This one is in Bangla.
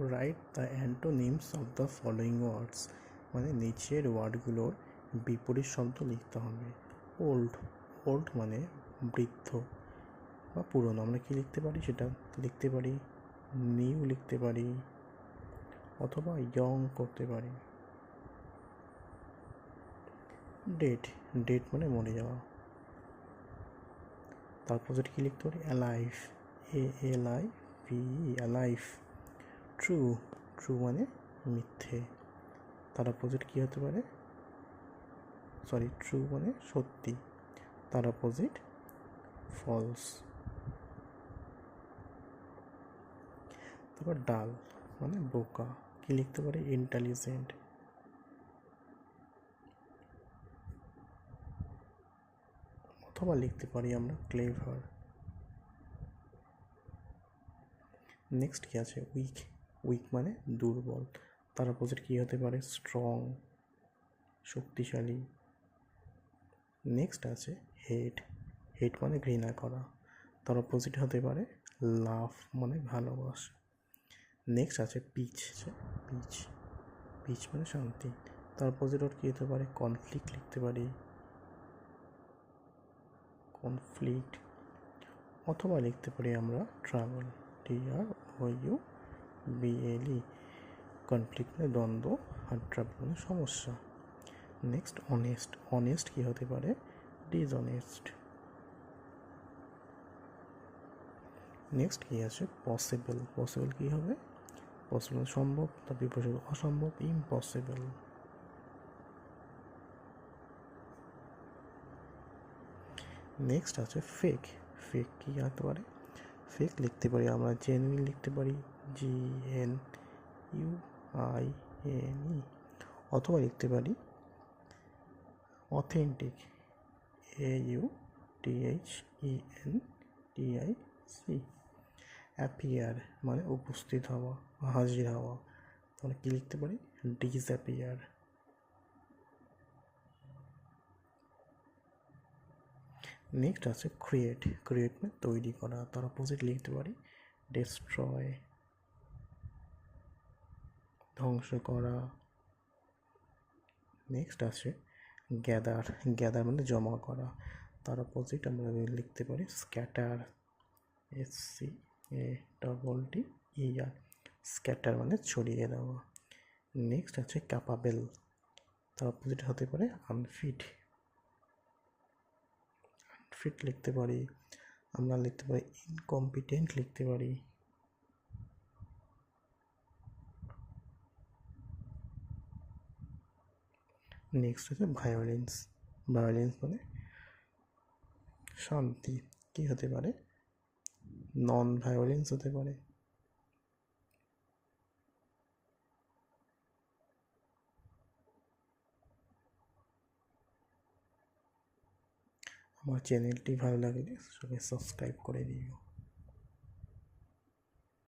Write the antonyms of the following words, মানে নিচের ওয়ার্ডগুলোর বিপরীত শব্দ লিখতে হবে। ওল্ড, ওল্ড মানে বৃদ্ধ বা পুরনো। আমরা কি লিখতে পারি সেটা লিখতে পারি, নিউ লিখতে পারি, অথবা ইয়ং করতে পারি। ডেড, ডেড মানে মরে যাওয়া। তারপর কি লিখতে পারি, alive, ALIVE, alive. True, true মানে মিথ্যে। তার অপোজিট কী হতে পারে, ট্রু মানে সত্যি, তার অপোজিট ফলস। তারপর ডাল মানে বোকা, কি লিখতে পারি, ইন্টেলিজেন্ট। অথবা লিখতে পারি আমরা ক্লেভার। নেক্সট কি আছে, উইক, উইক মানে দুর্বল, তার অপোজিট কী হতে পারে, স্ট্রং, শক্তিশালী। নেক্সট আছে হেট, হেট মানে ঘৃণা করা, তার অপোজিট হতে পারে লাভ মানে ভালোবাসা। নেক্সট আছে পিচ, পিচ, পিচ মানে শান্তি, তার অপোজিট কী হতে পারে, কনফ্লিক্ট লিখতে পারি, কনফ্লিক্ট। অথবা লিখতে পারি আমরা ট্রাবল, TROUBLE, কনফ্লিক্ট মানে দ্বন্দ্ব, আর ট্রাবল মানে সমস্যা। নেক্সট অনেস্ট, অনেস্ট কী হতে পারে, ডিসঅনেস্ট। নেক্সট কী আছে, পসিবল, পসিবল কী হবে, পসিবল সম্ভব, তার বিপরীত অসম্ভব, ইম্পসিবল। নেক্সট আছে ফেক, ফেক কী হতে পারে, ফেক লিখতে পারি আমরা জেনুইন লিখতে পারি, GNUINE, অথবা লিখতে পারি অথেন্টিক, AUTHENTIC। অ্যাপিয়ার মানে উপস্থিত হওয়া, হাজির হওয়া, তাহলে কী লিখতে পারি, ডিসঅ্যাপিয়ার। নেক্সট আছে ক্রিয়েট, ক্রিয়েট মানে তৈরি করা, তার অপোজিট লিখতে পারি ডেস্ট্রয়, ধ্বংস করা। নেক্সট আছে গ্যাদার, গ্যাদার মানে জমা করা, তার অপোজিট আমরা লিখতে পারি স্ক্যাটার, SCATTER, স্ক্যাটার মানে ছড়িয়ে দেওয়া। নেক্সট আছে ক্যাপাবেল, তার অপোজিট হতে পারে আনফিট, আনফিট লিখতে পারি আমরা, লিখতে পারি ইনকম্পিটেন্ট লিখতে পারি। নেক্সট আছে ভায়োলেন্স, ভায়োলেন্স মানে শান্তি, কী হতে পারে, নন ভায়োলেন্স হতে পারে। আমার চ্যানেলটি ভালো লাগলে সবাই সাবস্ক্রাইব করে দিও।